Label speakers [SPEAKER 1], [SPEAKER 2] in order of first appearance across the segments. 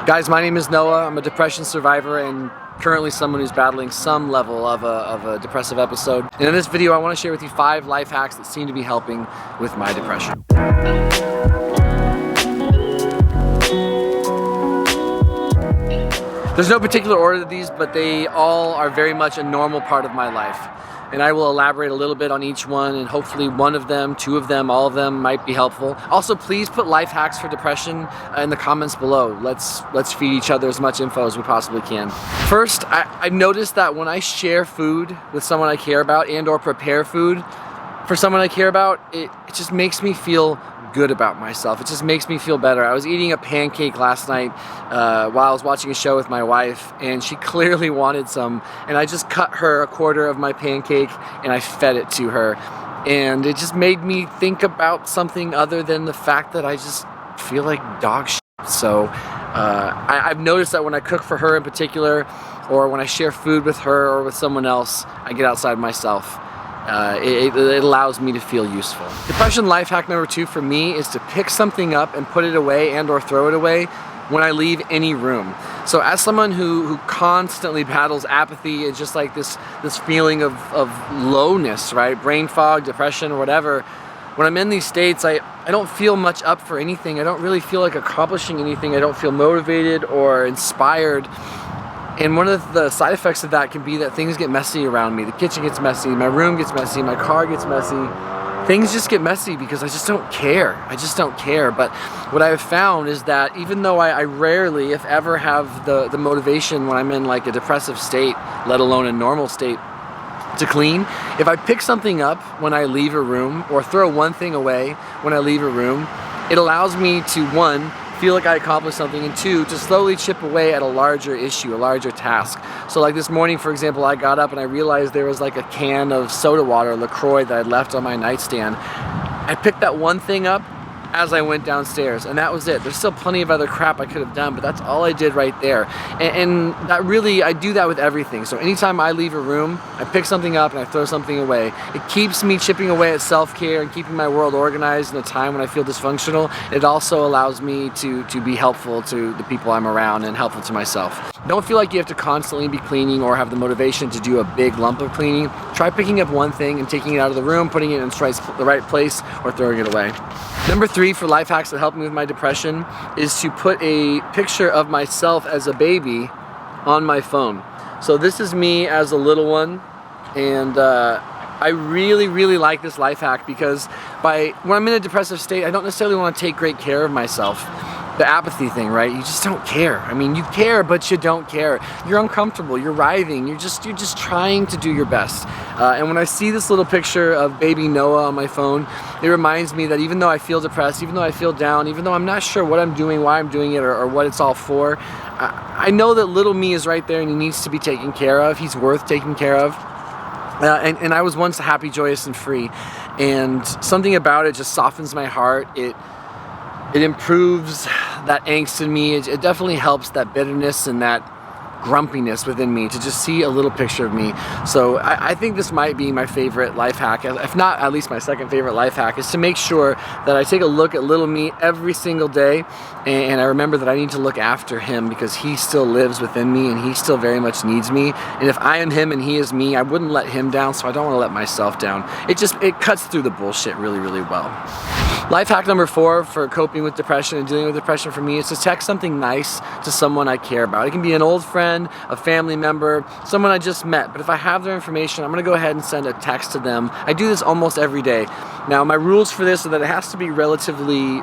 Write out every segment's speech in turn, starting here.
[SPEAKER 1] Guys, my name is Noah. I'm a depression survivor and currently someone who's battling some level of a depressive episode. And in this video, I want to share with you 5 life hacks that seem to be helping with my depression. There's no particular order to these, but they all are very much a normal part of my life. And I will elaborate a little bit on each one, and hopefully one of them, 2 of them, all of them might be helpful. Also, please put life hacks for depression in the comments below. Let's feed each other as much info as we possibly can. First, I've noticed that when I share food with someone I care about and or prepare food for someone I care about, it just makes me feel good about myself. It just makes me feel better. I was eating a pancake last night while I was watching a show with my wife, and she clearly wanted some, and I just cut her a quarter of my pancake and I fed it to her, and it just made me think about something other than the fact that I just feel like dog shit. So I've noticed that when I cook for her in particular, or when I share food with her or with someone else, I get outside myself. It allows me to feel useful. Depression life hack number 2 for me is to pick something up and put it away and or throw it away when I leave any room. So as someone who constantly battles apathy and just like this feeling of lowness, right? Brain fog, depression, or whatever, when I'm in these states, I don't feel much up for anything. I don't really feel like accomplishing anything. I don't feel motivated or inspired. And one of the side effects of that can be that things get messy around me. The kitchen gets messy, my room gets messy, my car gets messy. Things just get messy because I just don't care. I just don't care. But what I have found is that even though I rarely, if ever, have the motivation when I'm in like a depressive state, let alone a normal state, to clean, if I pick something up when I leave a room or throw one thing away when I leave a room, it allows me to, 1, feel like I accomplished something, and 2, to slowly chip away at a larger issue, a larger task. So like this morning, for example, I got up and I realized there was like a can of soda water, LaCroix, that I'd left on my nightstand. I picked that one thing up as I went downstairs, and that was it. There's still plenty of other crap I could have done, but that's all I did right there. And that really, I do that with everything. So anytime I leave a room, I pick something up and I throw something away. It keeps me chipping away at self-care and keeping my world organized in a time when I feel dysfunctional. It also allows me to be helpful to the people I'm around and helpful to myself. Don't feel like you have to constantly be cleaning or have the motivation to do a big lump of cleaning. Try picking up one thing and taking it out of the room, putting it in the right place, or throwing it away. Number 3 for life hacks that help me with my depression is to put a picture of myself as a baby on my phone. So this is me as a little one, and I really like this life hack because when I'm in a depressive state, I don't necessarily want to take great care of myself. The apathy thing, right? You just don't care. I mean, you care, but you don't care. You're uncomfortable, you're writhing, you're just trying to do your best. And when I see this little picture of baby Noah on my phone, it reminds me that even though I feel depressed, even though I feel down, even though I'm not sure what I'm doing, why I'm doing it, or what it's all for, I know that little me is right there and he needs to be taken care of. He's worth taking care of. And I was once happy, joyous, and free. And something about it just softens my heart. It improves that angst in me. It definitely helps that bitterness and that grumpiness within me to just see a little picture of me. So I think this might be my favorite life hack, if not at least my second favorite life hack, is to make sure that I take a look at little me every single day, and I remember that I need to look after him because he still lives within me and he still very much needs me. And if I am him and he is me, I wouldn't let him down, so I don't want to let myself down. It cuts through the bullshit really well. Life hack number 4 for coping with depression and dealing with depression for me is to text something nice to someone I care about. It can be an old friend, a family member, someone I just met, but if I have their information, I'm gonna go ahead and send a text to them. I do this almost every day. Now, my rules for this are that it has to be relatively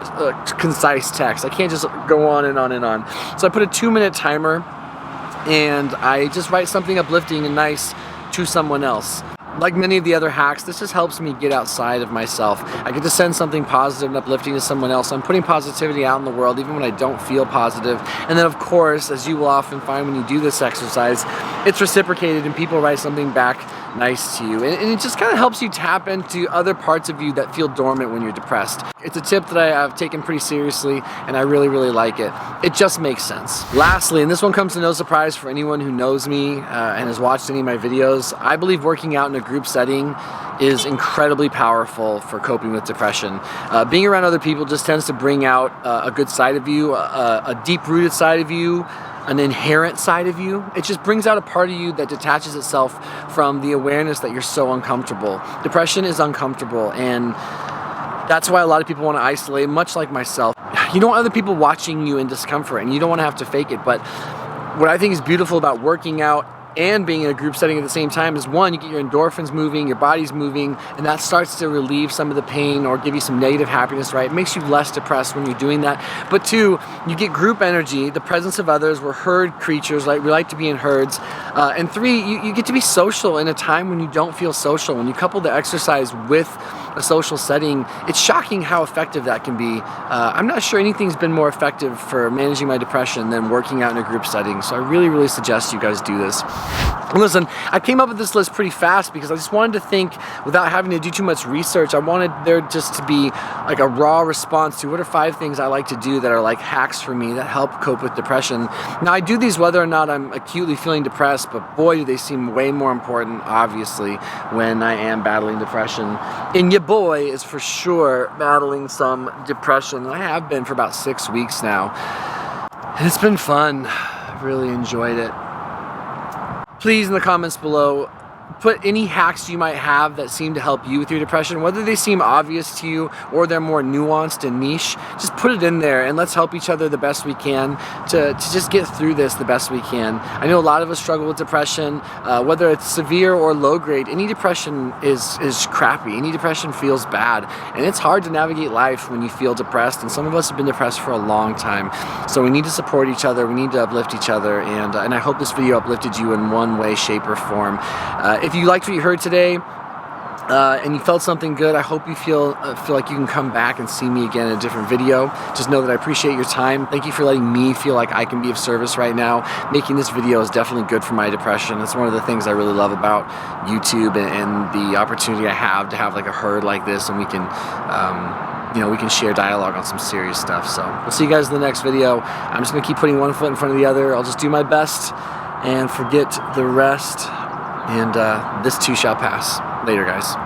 [SPEAKER 1] concise text. I can't just go on and on and on. So I put a 2-minute timer and I just write something uplifting and nice to someone else. Like many of the other hacks, this just helps me get outside of myself. I get to send something positive and uplifting to someone else. I'm putting positivity out in the world even when I don't feel positive. And then of course, as you will often find when you do this exercise, it's reciprocated and people write something back nice to you. And it just kind of helps you tap into other parts of you that feel dormant when you're depressed. It's a tip that I've taken pretty seriously and I really like it. It just makes sense. Lastly, and this one comes to no surprise for anyone who knows me and has watched any of my videos, I believe working out in a group setting is incredibly powerful for coping with depression. Being around other people just tends to bring out a good side of you, a deep-rooted side of you, an inherent side of you. It just brings out a part of you that detaches itself from the awareness that you're so uncomfortable. Depression is uncomfortable, and that's why a lot of people want to isolate, much like myself. You don't want other people watching you in discomfort, and you don't want to have to fake it. But what I think is beautiful about working out and being in a group setting at the same time is, one, you get your endorphins moving, your body's moving, and that starts to relieve some of the pain or give you some negative happiness, right? It makes you less depressed when you're doing that. But two, you get group energy, the presence of others. We're herd creatures, like we like to be in herds. And three, you get to be social in a time when you don't feel social. When you couple the exercise with a social setting, it's shocking how effective that can be. I'm not sure anything's been more effective for managing my depression than working out in a group setting. So I really, really suggest you guys do this. And listen, I came up with this list pretty fast because I just wanted to think without having to do too much research. I wanted there just to be like a raw response to what are 5 things I like to do that are like hacks for me that help cope with depression. Now I do these whether or not I'm acutely feeling depressed, but boy do they seem way more important, obviously, when I am battling depression. And your boy is for sure battling some depression. I have been for about 6 weeks now. And it's been fun. I've really enjoyed it. Please, in the comments below, put any hacks you might have that seem to help you with your depression, whether they seem obvious to you or they're more nuanced and niche. Just put it in there and let's help each other the best we can to just get through this the best we can. I know a lot of us struggle with depression, whether it's severe or low grade. Any depression is crappy. Any depression feels bad, and it's hard to navigate life when you feel depressed, and some of us have been depressed for a long time. So we need to support each other, we need to uplift each other, and I hope this video uplifted you in one way, shape, or form. If you liked what you heard today and you felt something good, I hope you feel like you can come back and see me again in a different video. Just know that I appreciate your time. Thank you for letting me feel like I can be of service right now. Making this video is definitely good for my depression. It's one of the things I really love about YouTube and the opportunity I have to have like a herd like this, and we can we can share dialogue on some serious stuff. So we'll see you guys in the next video. I'm just gonna keep putting one foot in front of the other. I'll just do my best and forget the rest. And this too shall pass. Later, guys.